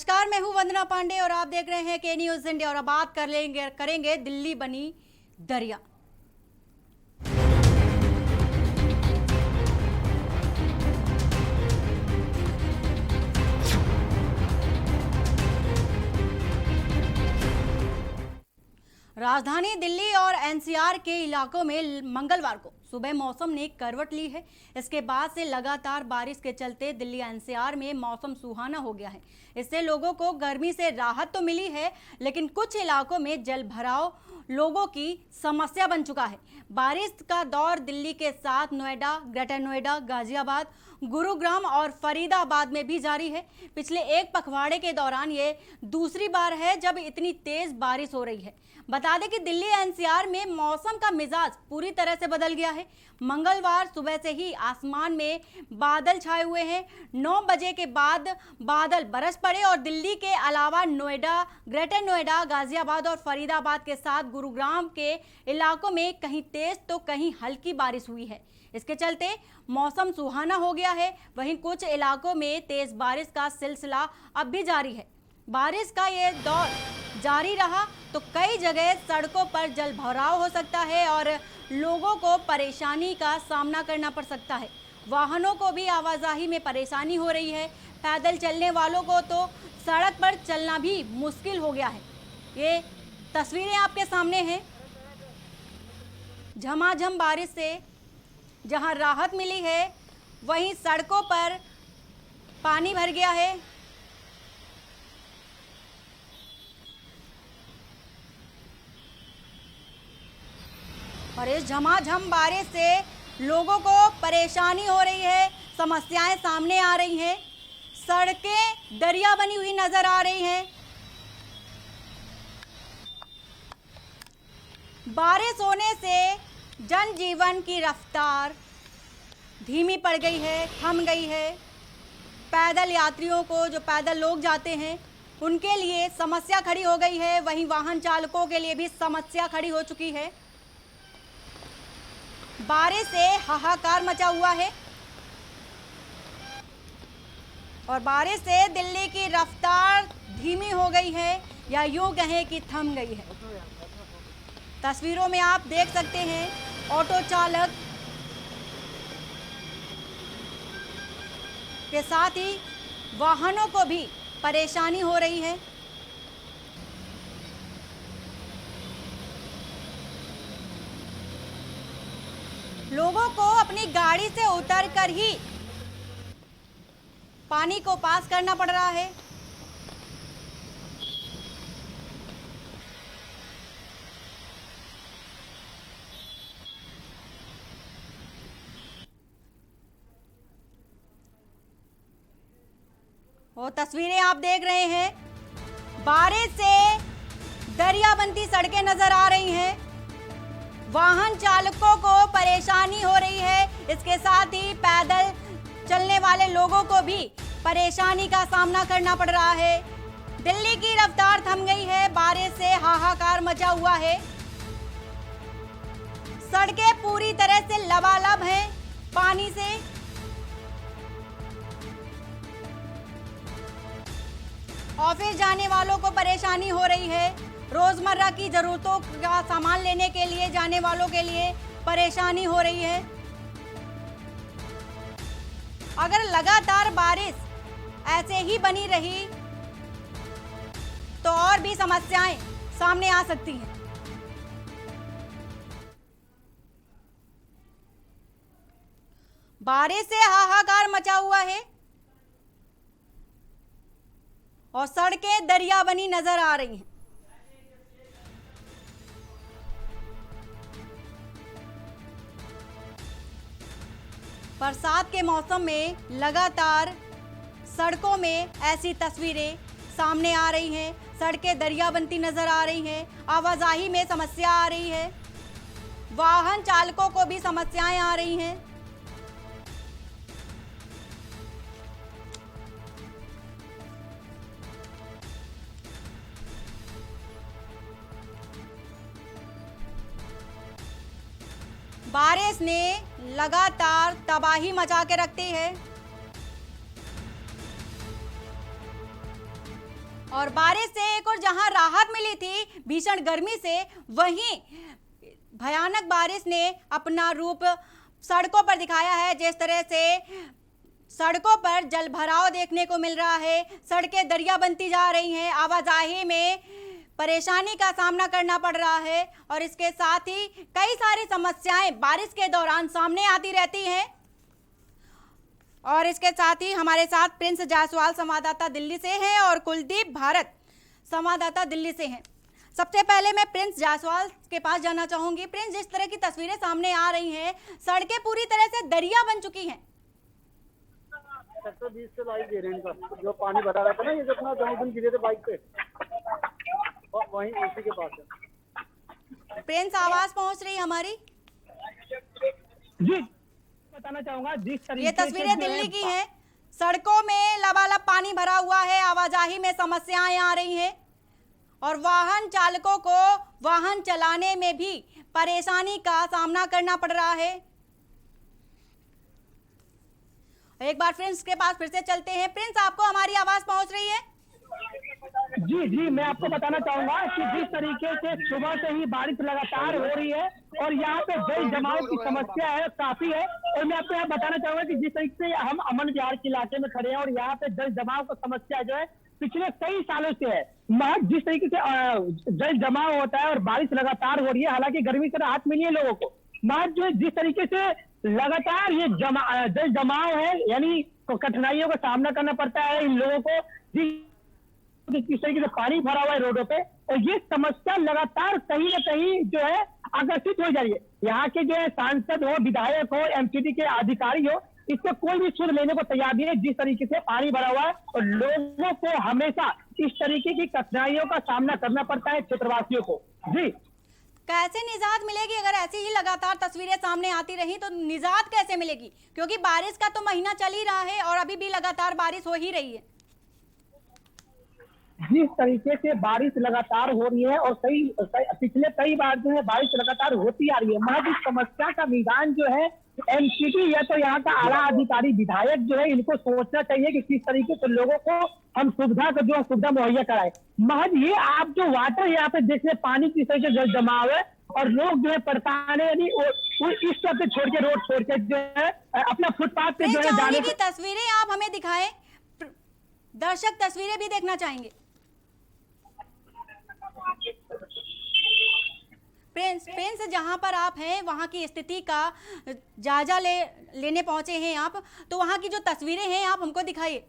नमस्कार, मैं हूं वंदना पांडे और आप देख रहे हैं के न्यूज इंडिया। और अब बात करेंगे दिल्ली बनी दरिया। राजधानी दिल्ली और एनसीआर के इलाकों में मंगलवार को सुबह मौसम ने करवट ली है। इसके बाद से लगातार बारिश के चलते दिल्ली एनसीआर में मौसम सुहाना हो गया है। इससे लोगों को गर्मी से राहत तो मिली है, लेकिन कुछ इलाकों में जल भराव लोगों की समस्या बन चुका है। बारिश का दौर दिल्ली के साथ नोएडा, ग्रेटर नोएडा, गाजियाबाद, गुरुग्राम और फरीदाबाद में भी जारी है। पिछले एक पखवाड़े के दौरान ये दूसरी बार है जब इतनी तेज बारिश हो रही है। बता दें कि दिल्ली एनसीआर में मौसम का मिजाज पूरी तरह से बदल गया है। मंगलवार सुबह से ही आसमान में बादल छाए हुए हैं। 9 बजे के बाद बादल बरस पड़े और दिल्ली के अलावा नोएडा, ग्रेटर नोएडा, गाजियाबाद और फरीदाबाद के साथ गुरुग्राम के इलाकों में कहीं तेज तो कहीं हल्की बारिश हुई है। इसके चलते मौसम सुहाना हो गया है। वहीं कुछ इलाकों में तेज बारिश का सिलसिला अब भी जारी है। बारिश का ये दौर जारी रहा तो कई जगह सड़कों पर जल भराव हो सकता है और लोगों को परेशानी का सामना करना पड़ सकता है। वाहनों को भी आवाजाही में परेशानी हो रही है। पैदल चलने वालों को तो सड़क पर चलना भी मुश्किल हो गया है। ये तस्वीरें आपके सामने हैं। झमाझम बारिश से जहां राहत मिली है, वहीं सड़कों पर पानी भर गया है। और इस झमाझम बारिश से लोगों को परेशानी हो रही है, समस्याएं सामने आ रही हैं। सड़कें दरिया बनी हुई नजर आ रही हैं। बारिश होने से जनजीवन की रफ्तार धीमी पड़ गई है, थम गई है। पैदल यात्रियों को, जो पैदल लोग जाते हैं, उनके लिए समस्या खड़ी हो गई है। वहीं वाहन चालकों के लिए भी समस्या खड़ी हो चुकी है। बारिश से हाहाकार मचा हुआ है और बारिश से दिल्ली की रफ्तार धीमी हो गई है या यूं कहें कि थम गई है। तस्वीरों में आप देख सकते हैं ऑटो चालक के साथ ही वाहनों को भी परेशानी हो रही है। लोगों को अपनी गाड़ी से उतरकर ही पानी को पास करना पड़ रहा है। वो तस्वीरें आप देख रहे हैं, बारिश से दरिया बनती सड़कें नजर आ रही हैं। वाहन चालकों को परेशानी हो रही है। इसके साथ ही पैदल चलने वाले लोगों को भी परेशानी का सामना करना पड़ रहा है। दिल्ली की रफ्तार थम गई है। बारिश से हाहाकार मचा हुआ है। सड़कें पूरी तरह से लबालब हैं पानी से। ऑफिस जाने वालों को परेशानी हो रही है। रोजमर्रा की जरूरतों का सामान लेने के लिए जाने वालों के लिए परेशानी हो रही है। अगर लगातार बारिश ऐसे ही बनी रही तो और भी समस्याएं सामने आ सकती हैं। बारिश से हाहाकार मचा हुआ है और सड़कें दरिया बनी नजर आ रही हैं। बरसात के मौसम में लगातार सड़कों में ऐसी तस्वीरें सामने आ रही हैं। सड़कें दरिया बनती नजर आ रही हैं। आवाजाही में समस्या आ रही है। वाहन चालकों को भी समस्याएं आ रही हैं। बारिश ने लगातार तबाही मचा के रखती है। और बारिश से एक और जहां राहत मिली थी भीषण गर्मी से, वहीं भयानक बारिश ने अपना रूप सड़कों पर दिखाया है। जिस तरह से सड़कों पर जल भराव देखने को मिल रहा है, सड़कें दरिया बनती जा रही हैं, आवाजाही में परेशानी का सामना करना पड़ रहा है और इसके साथ ही कई सारी समस्याएं बारिश के दौरान सामने आती रहती हैं। और इसके साथ ही हमारे साथ प्रिंस जायसवाल संवाददाता दिल्ली से हैं और कुलदीप भारत संवाददाता दिल्ली से हैं। सबसे पहले मैं प्रिंस जायसवाल के पास जाना चाहूंगी। प्रिंस, जिस तरह की तस्वीरें सामने आ रही हैं, सड़कें पूरी तरह से दरिया बन चुकी हैं। 120 से बाइक गिरे इनका, जो पानी भरा रहा था ना, ये जो अपना 2 दिन गिरे थे बाइक पे, और वहीं उसी के पास है। प्रिंस, आवाज पहुंच रही है हमारी? जी बताना चाहूंगा जिस तरीके ये तस्वीरें दिल्ली की हैं। सड़कों में लबालब पानी भरा हुआ है, आवाजाही में समस्याएं आ रही हैं और वाहन चालकों को वाहन चलाने में भी परेशानी का सामना करना पड़ रहा है। एक बार प्रिंस के पास फिर से चलते हैं। प्रिंस, आपको हमारी आवाज पहुंच रही है? जी मैं आपको बताना चाहूंगा कि जिस तरीके से सुबह से ही बारिश लगातार हो रही है और यहाँ पे जल जमाव की समस्या है काफी है। और मैं आपको यहाँ बताना चाहूंगा कि जिस तरीके से हम अमन विहार के इलाके में खड़े हैं और यहाँ पे जल जमाव की समस्या जो है पिछले कई सालों से है। जिस तरीके से जल जमाव होता है और बारिश लगातार हो रही है, हालांकि गर्मी से राहत मिली है लोगों को, जो जिस तरीके से लगातार ये जल जमाव है, यानी कठिनाइयों का सामना करना पड़ता है इन लोगों को। किस तरीके से पानी भरा हुआ है रोडों पे और ये समस्या लगातार कहीं ना कहीं जो है आकर्षित हो जा रही है। यहाँ के जो है सांसद हो, विधायक हो, एमसीडी के अधिकारी हो, इससे कोई भी सुध लेने को तैयार नहीं है। जिस तरीके से पानी भरा हुआ है और लोगों को हमेशा इस तरीके की कठिनाइयों का सामना करना पड़ता है क्षेत्रवासियों को। जी, कैसे निजात मिलेगी? अगर ऐसी ही लगातार तस्वीरें सामने आती रही तो निजात कैसे मिलेगी? क्योंकि बारिश का तो महीना चल ही रहा है और अभी भी लगातार बारिश हो ही रही है। जिस तरीके से बारिश लगातार हो रही है और पिछले कई बार जो है बारिश लगातार होती आ रही है, महज इस समस्या का निदान जो है एमसीडी या तो यहाँ का आला अधिकारी विधायक जो है इनको सोचना चाहिए कि किस तरीके से लोगों को हम सुविधा मुहैया कराए। महज ये आप जो वाटर यहाँ पे देख रहे पानी किस तरीके से जल जमाव है और लोग जो है परेशान है, यानी इस तरह से छोड़ के रोड छोड़ के जो है अपना फुटपाथ पे जो है जाने की तस्वीरें आप हमें दिखाएं, दर्शक तस्वीरें भी देखना चाहेंगे। प्रिंस, जहां पर आप हैं वहां की स्थिति का जायजा लेने पहुंचे हैं आप, तो वहां की जो तस्वीरें हैं आप हमको दिखाइए।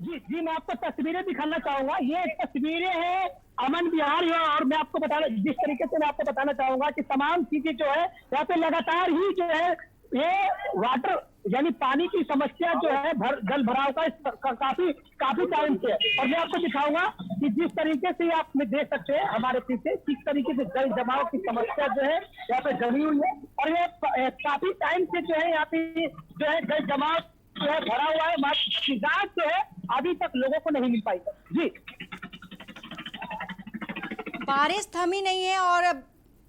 जी मैं आपको तस्वीरें दिखाना चाहूंगा। ये तस्वीरें हैं अमन विहार और मैं आपको जिस तरीके से मैं आपको बताना चाहूंगा कि तमाम चीजें जो है यहाँ पे लगातार ही जो है ये वाटर यानी पानी की समस्या जो है जल भराव का काफी टाइम से है। और मैं आपको दिखाऊंगा कि जिस तरीके से आप देख सकते हैं हमारे पीछे किस तरीके से जल जमाव की समस्या जो है यहाँ पे जमी हुई है और ये काफी टाइम से जो है यहाँ पे जो है जल जमाव जो है भरा हुआ है। निजात जो है अभी तक लोगों को नहीं मिल पाई है। जी, बारिश थमी नहीं है और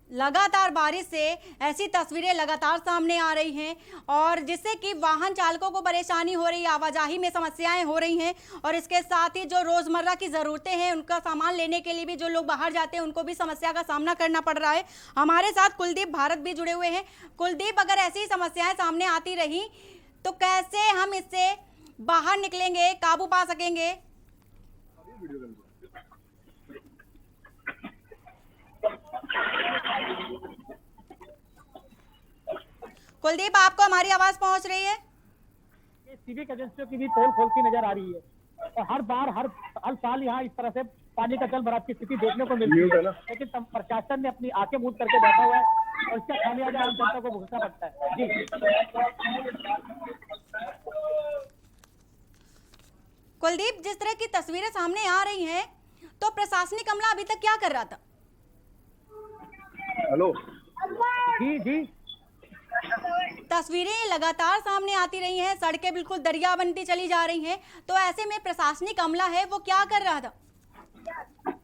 लगातार बारिश से ऐसी तस्वीरें लगातार सामने आ रही हैं और जिससे कि वाहन चालकों को परेशानी हो रही है, आवाजाही में समस्याएं हो रही हैं और इसके साथ ही जो रोजमर्रा की ज़रूरतें हैं उनका सामान लेने के लिए भी जो लोग बाहर जाते हैं उनको भी समस्या का सामना करना पड़ रहा है। हमारे साथ कुलदीप भारत भी जुड़े हुए हैं। कुलदीप, अगर ऐसी समस्याएं सामने आती रही तो कैसे हम इससे बाहर निकलेंगे, काबू पा सकेंगे? कुलदीप, आपको हमारी आवाज पहुंच रही है? ये सिविक एजेंसियों की भी पोल खोलती नजर आ रही है और हर साल यहाँ इस तरह से पानी का जल भराव की स्थिति देखने को मिलती है, लेकिन प्रशासन ने अपनी आंखें मूंद करके बैठा हुआ है और इसका खामियाजा आम जनता को भुगतना पड़ता है। जी, कुलदीप, जिस तरह की तस्वीरें सामने आ रही हैं तो प्रशासनिक अमला अभी तक क्या कर रहा था? हेलो, जी तस्वीरें लगातार सामने आती रही हैं, सड़कें बिल्कुल दरिया बनती चली जा रही हैं, तो ऐसे में प्रशासनिक अमला है वो क्या कर रहा था?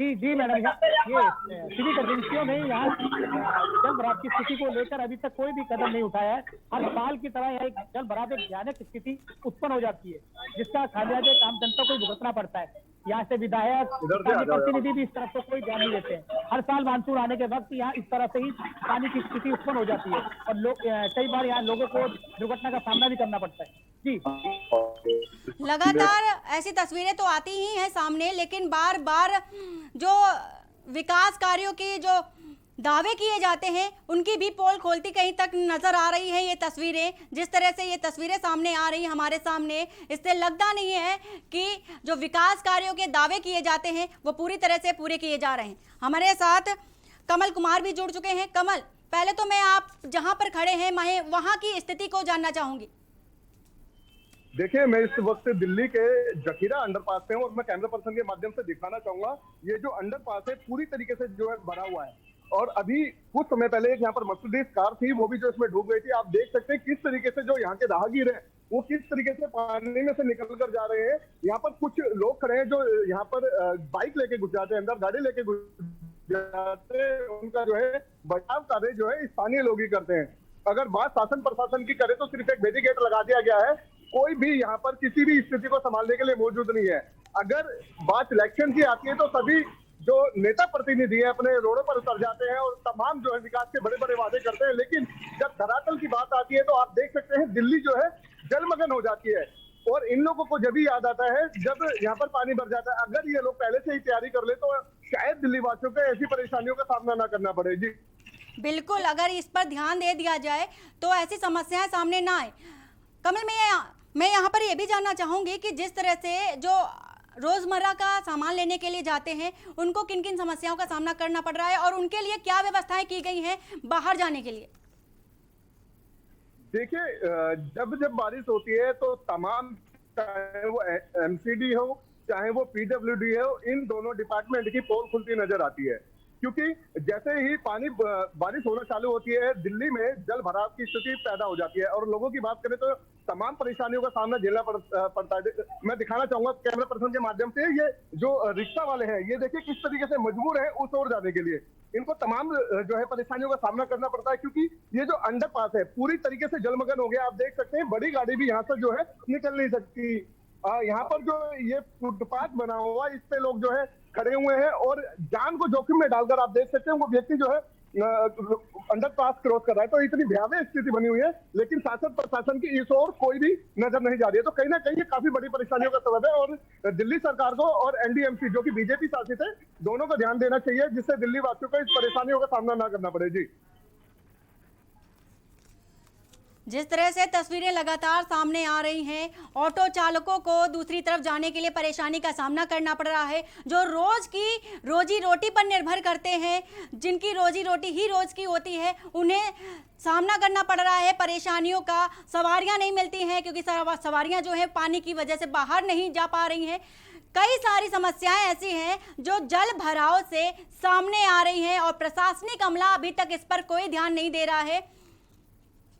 जी मैडम, ये सिविक एजेंसियों ने यहाँ जल भराव की स्थिति को लेकर अभी तक कोई भी कदम नहीं उठाया है। हर साल की तरह एक जल भराव एक भयानक स्थिति उत्पन्न हो जाती है जिसका खामियाजा आम जनता को भुगतना पड़ता है। यहाँ से विधायक, स्थानीय प्रतिनिधि भी इस तरफ तो कोई ध्यान नहीं देते हैं। हर साल मानसून आने के वक्त यहाँ इस तरह से ही पानी की स्थिति उत्पन्न हो जाती है और लोग कई बार यहाँ लोगों को दुर्घटना का सामना भी करना पड़ता है। जी, लगातार ऐसी तस्वीरें तो आती ही हैं सामने, लेकिन बार बार जो विकास कार्यों की जो दावे किए जाते हैं उनकी भी पोल खोलती कहीं तक नजर आ रही है। ये तस्वीरें, जिस तरह से ये तस्वीरें सामने आ रही हैं हमारे सामने, इससे लगता नहीं है कि जो विकास कार्यों के दावे किए जाते हैं वो पूरी तरह से पूरे किए जा रहे हैं। हमारे साथ कमल कुमार भी जुड़ चुके हैं। कमल, पहले तो मैं आप जहां पर खड़े हैं मैं वहां की स्थिति को जानना चाहूंगी। देखिए, मैं इस वक्त दिल्ली के जखीरा अंडरपास पे हूँ और मैं कैमरा पर्सन के माध्यम से दिखाना चाहूंगा ये जो अंडरपास है पूरी तरीके से जो है भरा हुआ है। और अभी कुछ समय पहले एक यहाँ पर मर्सिडीज कार थी, वो भी जो इसमें डूब गई थी। आप देख सकते हैं किस तरीके से जो यहाँ के राहगीर हैं वो किस तरीके से पानी में से निकल कर जा रहे हैं। यहाँ पर कुछ लोग खड़े हैं जो यहाँ पर बाइक लेके घुस जाते हैं, अंदर गाड़ी लेके घुस जाते हैं। उनका जो है बचाव कार्य जो है स्थानीय लोग ही करते हैं। अगर बात शासन प्रशासन की करे तो सिर्फ एक बैरिकेड लगा दिया गया है, कोई भी यहाँ पर किसी भी स्थिति को संभालने के लिए मौजूद नहीं है। अगर बात इलेक्शन की आती है तो सभी जो नेता प्रतिनिधि है अपने रोडों पर उतर जाते हैं और तमाम जो है विकास के बड़े बड़े वादे करते हैं, लेकिन जब धरातल की बात आती है तो आप देख सकते हैं दिल्ली जो है जलमग्न हो जाती है। और इन लोगों को जब भी याद आता है जब यहाँ पर पानी भर जाता है। अगर ये लोग पहले से ही तैयारी कर ले तो शायद दिल्ली वासियों को ऐसी परेशानियों का सामना ना करना पड़े। जी बिल्कुल, अगर इस पर ध्यान दे दिया जाए तो ऐसी समस्याएं सामने ना आए। कमल, मैं यहाँ पर ये भी जानना चाहूंगी कि जिस तरह से जो रोजमर्रा का सामान लेने के लिए जाते हैं उनको किन किन समस्याओं का सामना करना पड़ रहा है और उनके लिए क्या व्यवस्थाएं की गई हैं बाहर जाने के लिए। देखिए, जब जब बारिश होती है तो तमाम, चाहे वो एमसीडी हो चाहे वो पीडब्ल्यूडी हो, इन दोनों डिपार्टमेंट की पोल खुलती नजर आती है। क्योंकि जैसे ही बारिश होना चालू होती है दिल्ली में जल भराव की स्थिति पैदा हो जाती है और लोगों की बात करें तो तमाम परेशानियों का सामना झेलना पड़ता है। मैं दिखाना चाहूंगा कैमरा पर्सन के माध्यम से, ये जो रिक्शा वाले हैं ये देखिए किस तरीके से मजबूर है उस ओर जाने के लिए। इनको तमाम जो है परेशानियों का सामना करना पड़ता है क्योंकि ये जो अंडरपास है पूरी तरीके से जलमग्न हो गया। आप देख सकते हैं बड़ी गाड़ी भी यहाँ से जो है निकल नहीं सकती। यहाँ पर जो ये फुटपाथ बना हुआ इस पे लोग जो है खड़े हुए हैं और जान को जोखिम में डालकर आप देख सकते हैं वो व्यक्ति जो है अंडरपास क्रॉस कर रहा है। तो इतनी भयावह स्थिति बनी हुई है, लेकिन शासन प्रशासन की इस ओर कोई भी नजर नहीं जा रही है। तो कहीं ना कहीं ये काफी बड़ी परेशानियों का सबब है और दिल्ली सरकार को और एनडीएमसी जो कि बीजेपी शासित है दोनों को ध्यान देना चाहिए जिससे दिल्ली वासियों को इस परेशानियों का सामना ना करना पड़े। जी, जिस तरह से तस्वीरें लगातार सामने आ रही हैं, ऑटो चालकों को दूसरी तरफ जाने के लिए परेशानी का सामना करना पड़ रहा है। जो रोज की रोजी रोटी पर निर्भर करते हैं, जिनकी रोजी रोटी ही रोज की होती है, उन्हें सामना करना पड़ रहा है परेशानियों का। सवारियां नहीं मिलती हैं क्योंकि सवारियां जो है पानी की वजह से बाहर नहीं जा पा रही हैं। कई सारी समस्याएं ऐसी हैं जो जल भराव से सामने आ रही हैं और प्रशासनिक अमला अभी तक इस पर कोई ध्यान नहीं दे रहा है।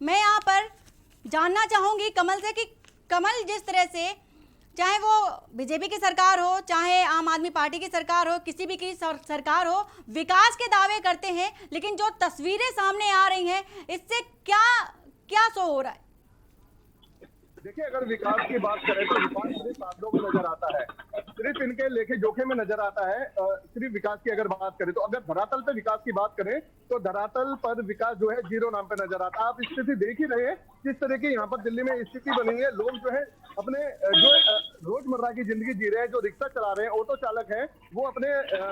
मैं यहाँ पर जानना चाहूंगी कमल से कि कमल, जिस तरह से चाहे वो बीजेपी की सरकार हो चाहे आम आदमी पार्टी की सरकार हो, किसी भी की सरकार हो, विकास के दावे करते हैं, लेकिन जो तस्वीरें सामने आ रही हैं इससे क्या क्या शो हो रहा है? देखिए, अगर विकास की बात करें तो विकास सिर्फ साधनों में नजर आता है, सिर्फ इनके लेखे जोखे में नजर आता है। सिर्फ विकास की अगर बात करें तो अगर धरातल पे विकास की बात करें तो धरातल पर विकास जो है जीरो नाम पे नजर आता है। आप स्थिति देख ही रहे हैं किस तरह की यहाँ पर दिल्ली में स्थिति बनी है। लोग जो है अपने जो रोजमर्रा की जिंदगी जी रहे हैं, जो रिक्शा चला रहे हैं, ऑटो चालक हैं, वो अपने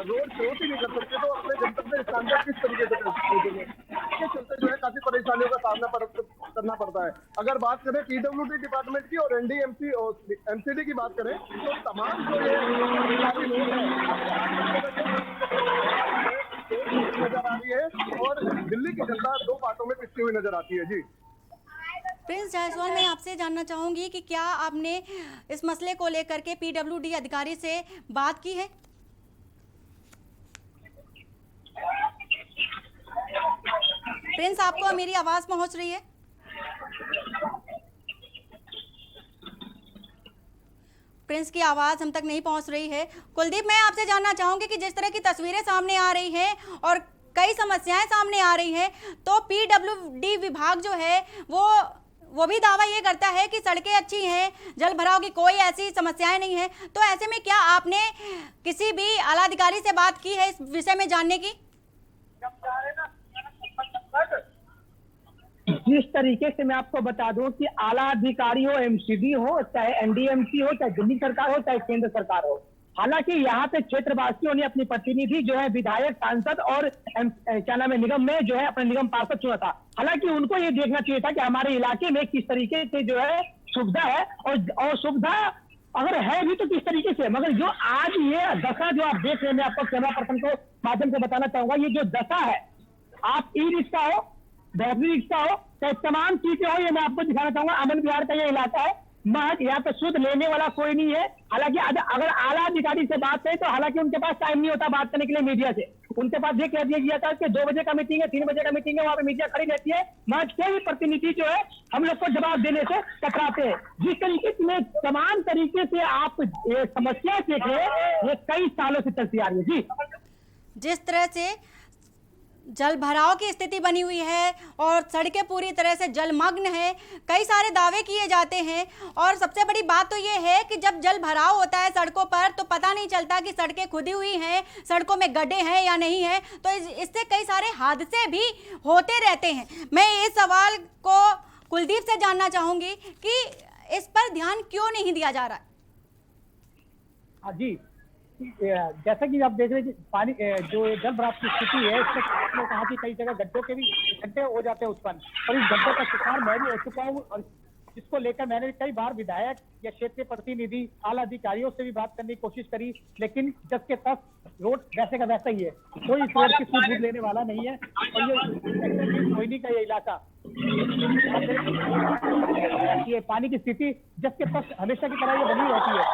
रोड क्रॉस ही नहीं कर सकते तो अपने गंतव्य स्थान पर किस तरीके से पहुंचेंगे। इसके चलते जो है काफी परेशानियों का सामना करना पड़ता है। अगर बात करें पीडब्ल्यूडी डिपार्टमेंट की और एनडीएमसी और एमसीडी की बात करें तो तमाम जो अधिकारी लोग हैं नजर आ रही है और दिल्ली की जनता दो बातों में पिसती हुई नजर आती है। जी, प्रिंस जायसवाल, मैं आपसे जानना चाहूंगी कि क्या आपने इस मसले को लेकर के पीडब्ल्यूडी अधिकारी से बात की है? प्रिंस, आपको मेरी आवाज पहुंच रही है? प्रिंस की आवाज हम तक नहीं पहुंच रही है। कुलदीप, मैं आपसे जानना चाहूंगी कि जिस तरह की तस्वीरें सामने आ रही हैं और कई समस्याएं सामने आ रही हैं, तो पीडब्ल्यूडी विभाग जो है वो वो भी दावा ये करता है कि सड़कें अच्छी हैं, जल भराव की कोई ऐसी समस्याएं नहीं है। तो ऐसे में क्या आपने किसी भी आला अधिकारी से बात की है इस विषय में जानने की? जिस तरीके से मैं आपको बता दूं कि आला अधिकारी हो, एमसीडी हो, चाहे एनडीएमसी हो, चाहे दिल्ली सरकार हो, चाहे केंद्र सरकार हो, हालांकि यहाँ पे क्षेत्रवासियों ने अपनी प्रतिनिधि जो है विधायक, सांसद और क्या नाम है निगम में जो है अपने निगम पार्षद चुना था। हालांकि उनको ये देखना चाहिए था कि हमारे इलाके में किस तरीके से जो है सुविधा है और सुविधा अगर है भी तो किस तरीके से। मगर जो आज ये दशा जो आप देख रहे हैं, मैं आपको कैमरा पर्सन को माध्यम से बताना चाहूंगा, ये जो दशा है, आप ई रिक्शा हो, बैटरी रिक्शा हो, चाहे तमाम चीजें हो, ये मैं आपको दिखाना चाहूंगा। आनंद विहार का ये इलाका है, महज यहाँ पे शुद्ध लेने वाला कोई नहीं है। हालांकि अगर आला अधिकारी से बात करें तो हालांकि उनके पास टाइम नहीं होता बात करने के लिए मीडिया से। उनके पास ये कह दिया गया था कि 2 बजे का मीटिंग है, 3 बजे का मीटिंग है, वहां पे मीडिया खड़ी रहती है। महज कोई प्रतिनिधि जो है हम लोग को जवाब देने से कतराते हैं। जिस तरीके से तमाम तरीके से आप ये समस्या देख रहे हैं, ये कई सालों से चलती आ रही है। जी, जिस तरह से जल भराव की स्थिति बनी हुई है और सड़कें पूरी तरह से जलमग्न है, कई सारे दावे किए जाते हैं। और सबसे बड़ी बात तो ये है कि जब जल भराव होता है सड़कों पर तो पता नहीं चलता कि सड़कें खुदी हुई हैं, सड़कों में गड्ढे हैं या नहीं है। तो इससे कई सारे हादसे भी होते रहते हैं। मैं इस सवाल को कुलदीप से जानना चाहूंगी कि इस पर ध्यान क्यों नहीं दिया जा रहा है? हाँ जी, जैसा कि आप देख रहे हैं कि पानी जो जल भराव की स्थिति है, इसमें आपने कहा कि कई जगह गड्ढे हो जाते हैं उत्पन्न, और इस गड्ढे का शिकार मैं भी हो चुका हूँ। और इसको लेकर मैंने कई बार विधायक या क्षेत्रीय प्रतिनिधि, आला अधिकारियों से भी बात करने की कोशिश करी, लेकिन जब के तक रोड वैसे का वैसा ही है, कोई इस रोड की सूझबूझ लेने वाला नहीं है। और ये मोहिनी का ये इलाका, ये पानी की स्थिति जब के तक हमेशा की तरह ये बनी रहती है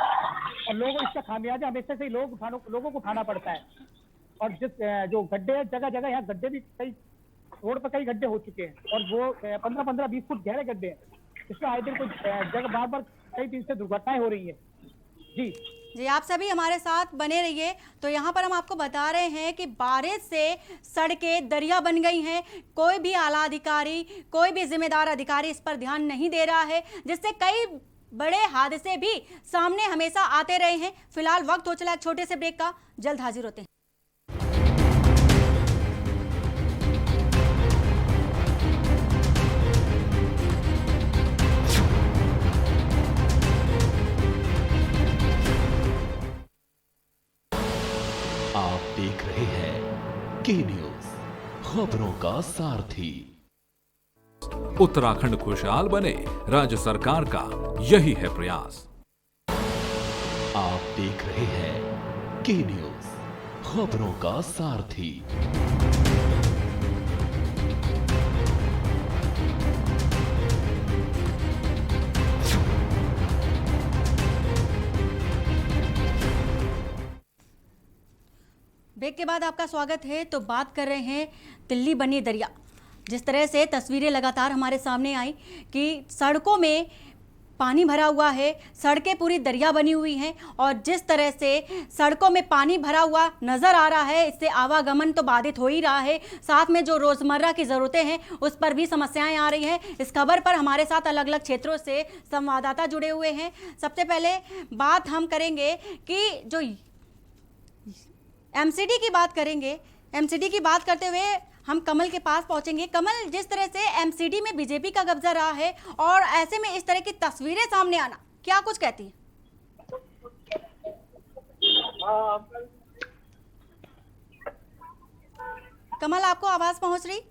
और लोगों इसका खामियाजा हमेशा से लोगों को उठाना पड़ता है। और जो गड्ढे हैं, जगह जगह यहाँ गड्ढे भी कई रोड पर कई गड्ढे हो चुके हैं, और वो 15-20 फुट गहरे गड्ढे हैं। इसमें आए दिन कुछ जगह बार कई दिन से दुर्घटनाएं हो रही है। जी, आप सभी हमारे साथ बने रहिए। तो यहाँ पर हम आपको बता रहे हैं कि बारिश से सड़कें दरिया बन गई हैं। कोई भी आला अधिकारी, कोई भी जिम्मेदार अधिकारी इस पर ध्यान नहीं दे रहा है, जिससे कई बड़े हादसे भी सामने हमेशा आते रहे हैं। फिलहाल वक्त हो चला है छोटे से ब्रेक का, जल्द हाजिर होते हैं। आप देख रहे हैं के न्यूज, खबरों का सारथी। उत्तराखंड खुशहाल बने, राज्य सरकार का यही है प्रयास। आप देख रहे हैं के न्यूज, खबरों का सारथी। ब्रेक के बाद आपका स्वागत है। तो बात कर रहे हैं दिल्ली बनी दरिया। जिस तरह से तस्वीरें लगातार हमारे सामने आई कि सड़कों में पानी भरा हुआ है, सड़कें पूरी दरिया बनी हुई हैं, और जिस तरह से सड़कों में पानी भरा हुआ नज़र आ रहा है, इससे आवागमन तो बाधित हो ही रहा है, साथ में जो रोज़मर्रा की ज़रूरतें हैं उस पर भी समस्याएं आ रही हैं। इस खबर पर हमारे साथ अलग अलग क्षेत्रों से संवाददाता जुड़े हुए हैं। सबसे पहले बात हम करेंगे कि जो एमसीडी की बात करेंगे। एमसीडी की बात करते हुए हम कमल के पास पहुंचेंगे। कमल, जिस तरह से एमसीडी में बीजेपी का कब्जा रहा है और ऐसे में इस तरह की तस्वीरें सामने आना, क्या कुछ कहती है? कमल, आपको आवाज पहुंच रही?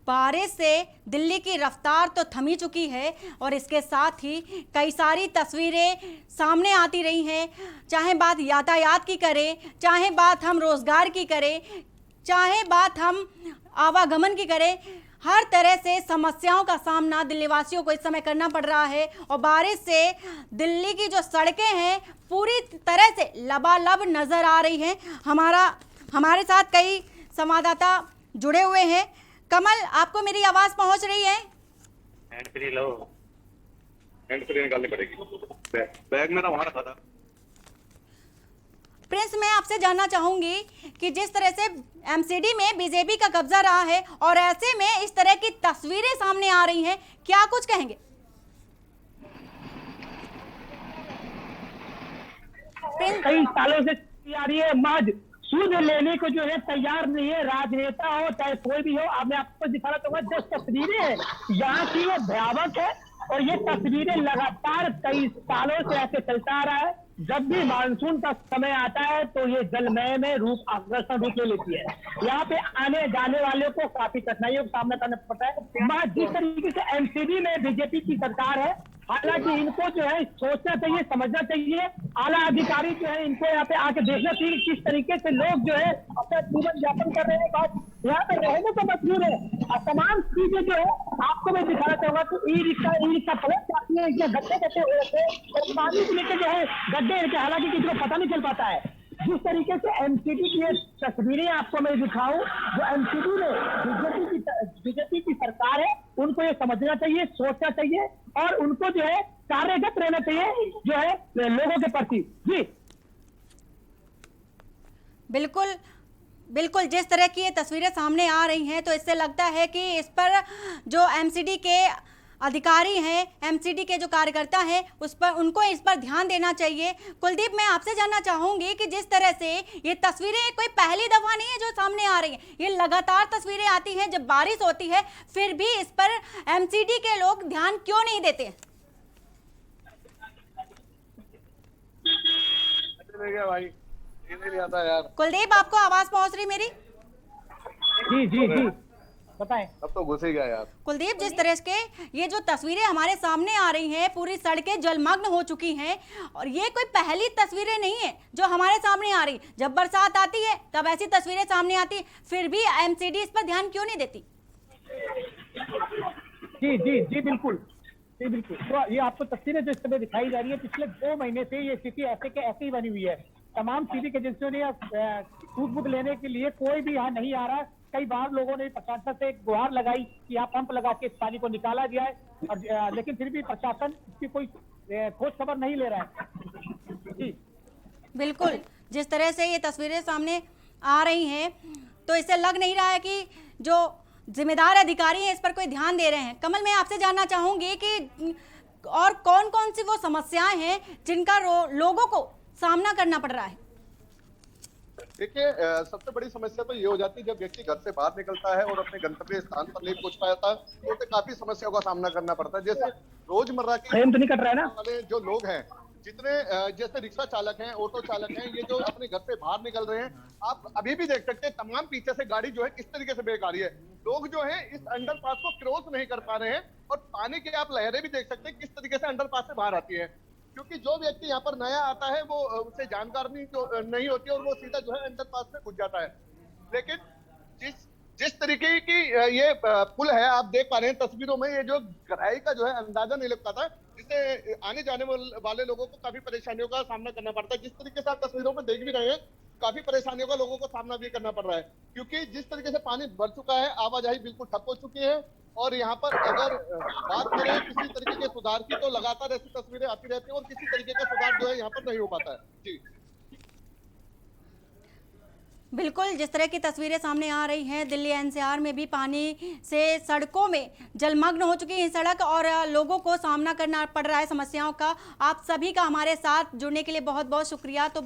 बारिश से दिल्ली की रफ्तार तो थमी चुकी है और इसके साथ ही कई सारी तस्वीरें सामने आती रही हैं। चाहे बात यातायात की करें, चाहे बात हम रोज़गार की करें, चाहे बात हम आवागमन की करें, हर तरह से समस्याओं का सामना दिल्ली वासियों को इस समय करना पड़ रहा है। और बारिश से दिल्ली की जो सड़कें हैं पूरी तरह से लबालब नज़र आ रही हैं। हमारे साथ कई संवाददाता जुड़े हुए हैं। कमल, आपको मेरी आवाज पहुंच रही है? हैंड फ्री लो, हैंड फ्री निकालनी पड़ेगी। बैग मेरा वहां रखा था। प्रिंस, मैं आपसे जानना चाहूंगी कि जिस तरह से एमसीडी में बीजेपी का कब्जा रहा है और ऐसे में इस तरह की तस्वीरें सामने आ रही हैं, क्या कुछ कहेंगे? कई सालों से आ रही है, महज सूद लेने को जो है तैयार नहीं है, राजनेता हो चाहे कोई भी हो। अब मैं आपको दिखाना चाहूंगा जो तस्वीरें हैं यहाँ की, ये भयावह है और ये तस्वीरें लगातार कई सालों से ऐसे चलता आ रहा है। जब भी मानसून का समय आता है तो ये जलमय में आकर्षण रूप ले लेती है। यहाँ पे आने जाने वालों को काफी कठिनाइयों का सामना करना पड़ता है। जिस तरीके से एमसीडी में बीजेपी की सरकार है, हालांकि इनको जो है सोचना चाहिए, समझना चाहिए। आला अधिकारी जो है इनको यहाँ पे आके देखना चाहिए किस तरीके से लोग जो है अपना जीवन यापन कर रहे हैं। बात यहाँ पे रहने को मजबूर है। तमाम चीजें जो है आपको मैं दिखाना चाहूंगा तो ई रिक्शा पलट जाती है, गड्ढे गड्ढे हो रहे थे और पानी को लेकर जो है गड्ढे, हालांकि किसी को पता नहीं चल पाता है। जिस तरीके से एमसीडी की तस्वीरें आपको मैं दिखाऊं, जो एमसीडी में बीजेपी की सरकार है, उनको ये समझना चाहिए, सोचना चाहिए और उनको जो है कार्यरत रहना चाहिए जो है लोगों के प्रति। जी बिल्कुल बिल्कुल, जिस तरह की ये तस्वीरें सामने आ रही हैं तो इससे लगता है कि इस पर जो एमसीडी के अधिकारी हैं, एमसीडी के जो कार्यकर्ता हैं, उस पर उनको इस पर ध्यान देना चाहिए। कुलदीप, मैं आपसे जानना चाहूंगी कि जिस तरह से ये तस्वीरें कोई पहली दफा नहीं है जो सामने आ रही हैं, ये लगातार तस्वीरें आती हैं जब बारिश होती है, फिर भी इस पर एमसीडी के लोग ध्यान क्यों नहीं देते हैं? भाई नहीं आता यार। कुलदीप, आपको आवाज पहुंच रही मेरी? जी जी जी बताएं। अब तो घुस ही गया यार। कुलदीप, जिस तरह के ये जो तस्वीरें हमारे सामने आ रही हैं, पूरी सड़कें जलमग्न हो चुकी हैं और ये कोई पहली तस्वीरें नहीं है जो हमारे सामने आ रही। जब बरसात आती है तब ऐसी तस्वीरें सामने आती, फिर भी एमसीडी इस पर ध्यान क्यों नहीं देती? जी जी जी बिल्कुल, जी बिल्कुल। तो ये आपको तस्वीरें जो इस समय दिखाई जा रही है, पिछले 2 महीने से ये स्थिति ऐसे के ऐसी ही बनी हुई है। तमाम सीधी एजेंसियों ने सूद लेने के लिए कोई भी यहाँ नहीं आ रहा। कई बार लोगों ने प्रशासन से एक गुहार लगाई कि यहाँ पंप लगा के इस पानी को निकाला गया है, और लेकिन फिर भी प्रशासन इसकी कोई ठोस खबर नहीं ले रहा है। जी बिल्कुल, जिस तरह से ये तस्वीरें सामने आ रही हैं तो इससे लग नहीं रहा है कि जो जिम्मेदार अधिकारी हैं इस पर कोई ध्यान दे रहे हैं। कमल, मैं आपसे जानना चाहूंगी कि और कौन कौन सी वो समस्याएं हैं जिनका लोगों को सामना करना पड़ रहा है? देखिए, सबसे बड़ी समस्या तो ये हो जाती है जब व्यक्ति घर से बाहर निकलता है और अपने गंतव्य स्थान पर नहीं पहुंच पाता तो उसे काफी समस्याओं का सामना करना पड़ता है। जैसे रोजमर्रा के फ्रेम तो नहीं कट रहा है ना वाले जो लोग हैं, जितने जैसे रिक्शा चालक हैं, ऑटो चालक हैं, ये जो अपने घर से बाहर निकल रहे हैं, आप अभी भी देख सकते हैं तमाम पीछे से गाड़ी जो है किस तरीके से ब्रेक आ रही है। लोग जो है इस अंडरपास को क्रॉस नहीं कर पा रहे हैं और पानी की आप लहरें भी देख सकते हैं किस तरीके से अंडरपास से बाहर आती है, क्योंकि जो व्यक्ति यहाँ पर नया आता है वो उसे जानकारी नहीं होती और वो सीधा जो है अंडरपास में घुस जाता है। लेकिन जिस तरीके की ये पुल है, आप देख पा रहे हैं तस्वीरों में, ये जो गहराई का जो है अंदाजा नहीं लग पाता, जिससे आने जाने वाले लोगों को काफी परेशानियों का सामना करना पड़ता है। जिस तरीके से आप तस्वीरों में देख भी रहे हैं, काफी परेशानियों का लोगों को सामना भी करना पड़ रहा है, क्योंकि जिस तरीके से पानी भर चुका है, आवाजाही बिल्कुल ठप हो चुकी है। और यहाँ पर अगर बात करें किसी तरीके के सुधार की, तो लगातार ऐसी तस्वीरें आती रहती हैं और किसी तरीके का सुधार जो है यहाँ पर नहीं हो पाता है। जी बिल्कुल, जिस तरह की तस्वीरें सामने आ रही हैं, दिल्ली एनसीआर में भी पानी से सड़कों में जलमग्न हो चुकी है सड़क और लोगों को सामना करना पड़ रहा है समस्याओं का। आप सभी का हमारे साथ जुड़ने के लिए बहुत बहुत शुक्रिया। तो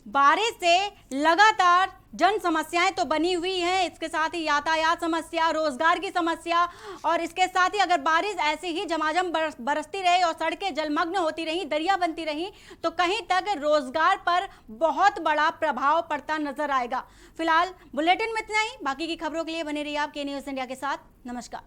बारिश से लगातार जन समस्याएं तो बनी हुई हैं, इसके साथ ही यातायात समस्या, रोजगार की समस्या, और इसके साथ ही अगर बारिश ऐसे ही झमाझम बरसती रही और सड़कें जलमग्न होती रही, दरिया बनती रही, तो कहीं तक रोजगार पर बहुत बड़ा प्रभाव पड़ता नजर आएगा। फिलहाल बुलेटिन में इतना ही। बाकी की खबरों के लिए बने रहिए आप के न्यूज़ इंडिया के साथ। नमस्कार।